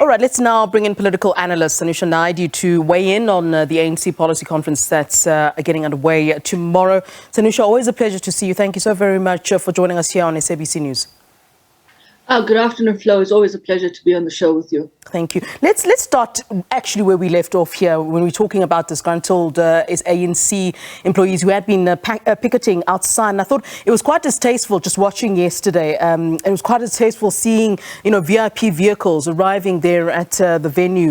All right, let's now bring in political analyst Sanusha Naidu to weigh in on the ANC Policy Conference that's getting underway tomorrow. Sanusha, always a pleasure to see you. Thank you so very much for joining us here on SABC News. Good afternoon, Flo. It's always a pleasure to be on the show with you. Thank you. Let's start actually where we left off here when we're talking about disgruntled ANC employees who had been picketing outside. And I thought it was quite distasteful just watching yesterday. It was quite distasteful seeing, VIP vehicles arriving there at the venue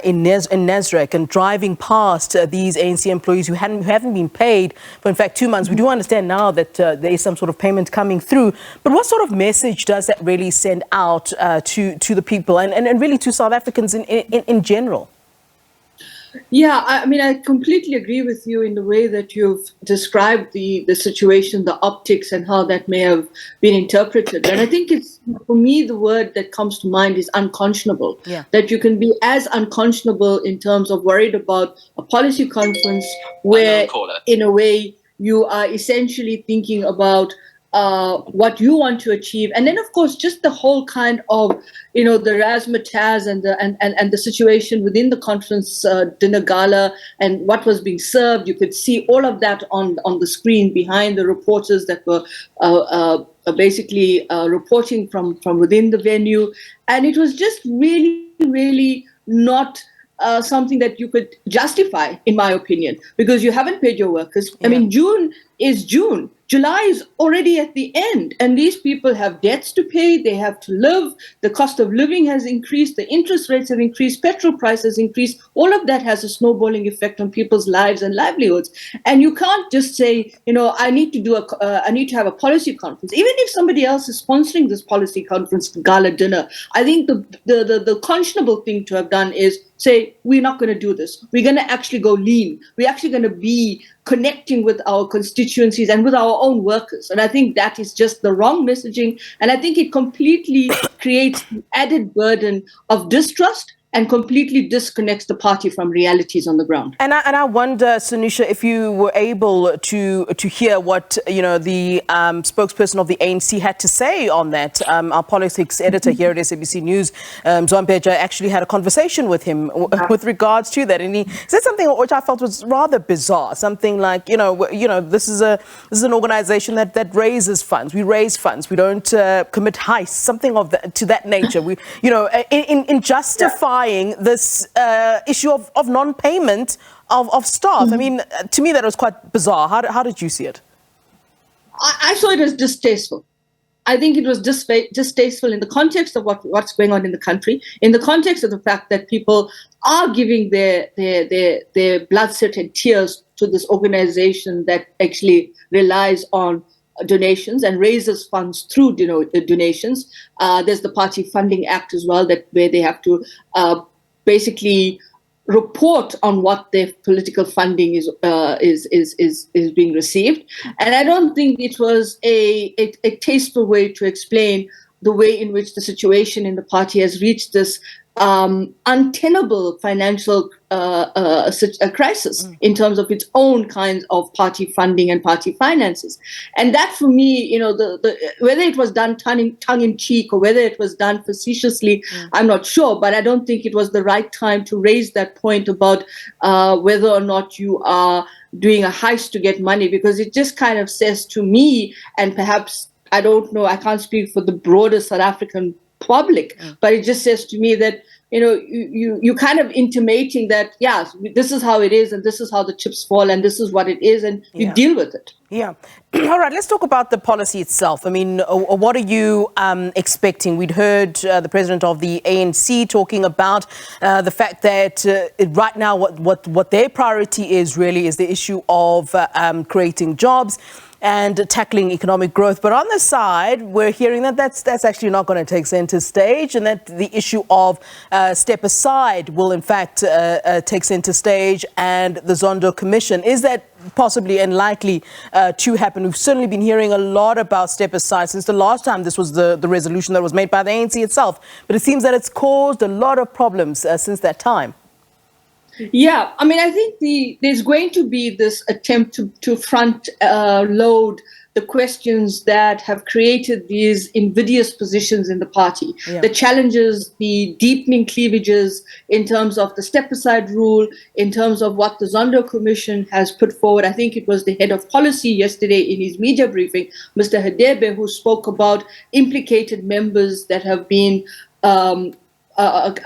in Nasrec and driving past these ANC employees who haven't been paid for, in fact, 2 months. We do understand now that there is some sort of payment coming through. But what sort of message does that really send out to the people and really to South Africans in general? Yeah, I completely agree with you in the way that you've described the situation, the optics, and how that may have been interpreted. And I think it's, for me, the word that comes to mind is unconscionable. Yeah. That you can be as unconscionable in terms of worried about a policy conference where, in a way, you are essentially thinking about what you want to achieve, and then of course just the whole kind of the razzmatazz and the situation within the conference dinner gala and what was being served. You could see all of that on the screen behind the reporters that were basically reporting from within the venue, and it was just really not something that you could justify, in my opinion, because you haven't paid your workers. Yeah. I mean, June is June. July is already at the end, and these people have debts to pay. They have to live. The cost of living has increased. The interest rates have increased. Petrol prices increased. All of that has a snowballing effect on people's lives and livelihoods. And you can't just say, I need to have a policy conference. Even if somebody else is sponsoring this policy conference gala dinner, I think the conscionable thing to have done is say, we're not going to do this. We're going to actually go lean. We're actually going to be connecting with our constituencies and with our own workers. And I think that is just the wrong messaging. And I think it completely creates an added burden of distrust and completely disconnects the party from realities on the ground. And I wonder, Sanusha, if you were able to hear what the spokesperson of the ANC had to say on that. Our politics editor here at SABC News, Zombeja, actually had a conversation with him with regards to that, and he said something which I felt was rather bizarre. Something like, this is an organisation that raises funds. We raise funds. We don't commit heists. Something to that nature. We, in justifying this issue of non-payment of staff. Mm-hmm. I mean, to me, that was quite bizarre. How did you see it? I saw it as distasteful. I think it was distasteful in the context of what's going on in the country, in the context of the fact that people are giving their blood, sweat, and tears to this organization that actually relies on donations and raises funds through donations. There's the Party Funding Act as well, where they have to basically report on what their political funding is being received. And I don't think it was a tasteful way to explain the way in which the situation in the party has reached this untenable financial crisis in terms of its own kinds of party funding and party finances. And that, for me, whether it was done tongue in cheek or whether it was done facetiously, I'm not sure. But I don't think it was the right time to raise that point about whether or not you are doing a heist to get money, because it just kind of says to me, and perhaps, I don't know, I can't speak for the broader South African public, but it just says to me that you kind of intimating that, yeah, this is how it is, and this is how the chips fall, and this is what it is, and you deal with it. Yeah. All right, let's talk about the policy itself. I mean, what are you expecting? We'd heard the president of the ANC talking about the fact that right now what their priority is really is the issue of creating jobs and tackling economic growth. But on the side, we're hearing that that's actually not going to take center stage, and that the issue of step aside will in fact take center stage, and the Zondo Commission. Is that possibly and likely to happen? We've certainly been hearing a lot about step aside since the last time this was the resolution that was made by the ANC itself. But it seems that it's caused a lot of problems since that time. Yeah, I mean, I think there's going to be this attempt to front load the questions that have created these invidious positions in the party, the challenges, the deepening cleavages in terms of the step-aside rule, in terms of what the Zondo Commission has put forward. I think it was the head of policy yesterday in his media briefing, Mr. Hadebe, who spoke about implicated members that have been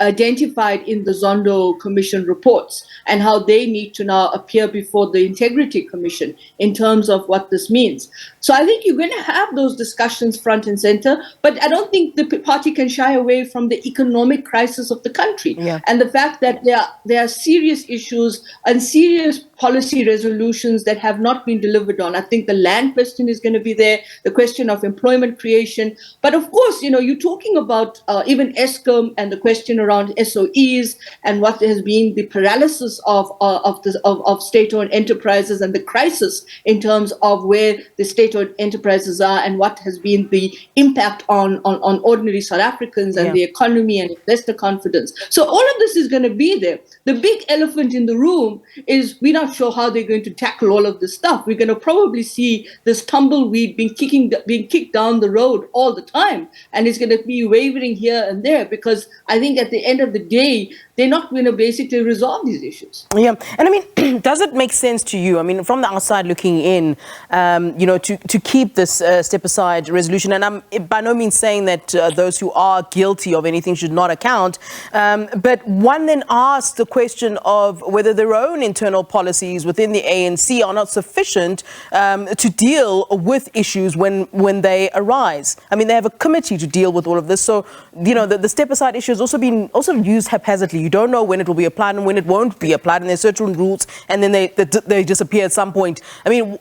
identified in the Zondo Commission reports and how they need to now appear before the Integrity Commission in terms of what this means. So I think you're going to have those discussions front and center, but I don't think the party can shy away from the economic crisis of the country and the fact that there are serious issues and serious policy resolutions that have not been delivered on. I think the land question is going to be there, the question of employment creation. But of course, you're talking about even ESCOM and the question around SOEs and what has been the paralysis of state-owned enterprises and the crisis in terms of where the state-owned enterprises are and what has been the impact on ordinary South Africans and the economy and investor confidence. So all of this is going to be there. The big elephant in the room is we're not sure how they're going to tackle all of this stuff. We're going to probably see this tumbleweed being kicked down the road all the time, and it's going to be wavering here and there because I think at the end of the day, they're not going to basically resolve these issues. Yeah, and I mean, does it make sense to you? I mean, from the outside looking in, to keep this step-aside resolution, and I'm by no means saying that those who are guilty of anything should not account, but one then asks the question of whether their own internal policies within the ANC are not sufficient to deal with issues when they arise. I mean, they have a committee to deal with all of this, so the step-aside issue has also been used haphazardly. You don't know when it will be applied and when it won't be applied, and there's certain rules, and then they disappear at some point. I mean,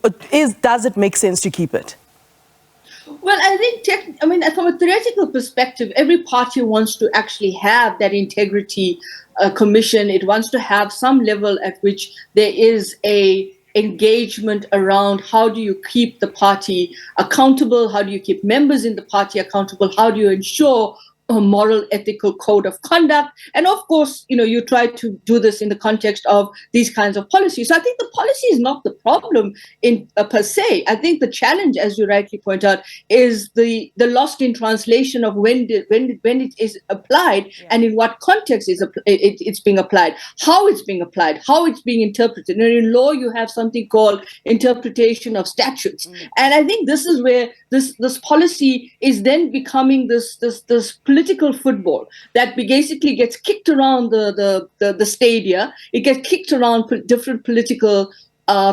does it make sense to keep it? Well, I think, from a theoretical perspective, every party wants to actually have that integrity commission. It wants to have some level at which there is a engagement around how do you keep the party accountable, how do you keep members in the party accountable, how do you ensure a moral, ethical code of conduct. And of course, you try to do this in the context of these kinds of policies. So I think the policy is not the problem in per se. I think the challenge, as you rightly point out, is the lost in translation of when it is applied and in what context it's being applied, how it's being applied, how it's being interpreted. And in law, you have something called interpretation of statutes. And I think this is where this policy is then becoming this political football that basically gets kicked around the stadia. It gets kicked around different political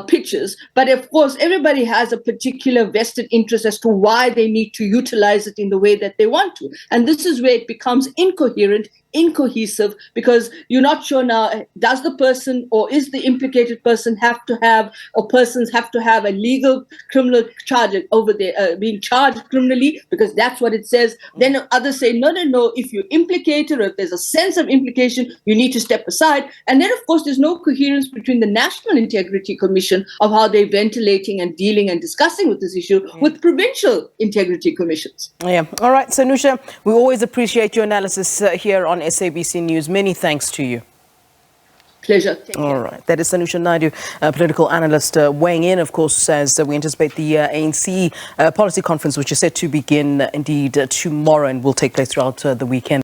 pitches, but of course everybody has a particular vested interest as to why they need to utilize it in the way that they want to, and this is where it becomes incoherent, incohesive, because you're not sure now, does the person or is the implicated person have to have, or persons have to have a legal criminal charge over there, being charged criminally, because that's what it says. Then others say, no, if you're implicated or if there's a sense of implication, you need to step aside. And then, of course, there's no coherence between the National Integrity Commission of how they're ventilating and dealing and discussing with this issue with provincial integrity commissions. Yeah. All right, Sanusha, we always appreciate your analysis here on SABC News. Many thanks to you. Pleasure. All right. That is Sanusha Naidu, political analyst, weighing in, of course, as we anticipate the ANC Policy Conference, which is set to begin indeed tomorrow and will take place throughout the weekend.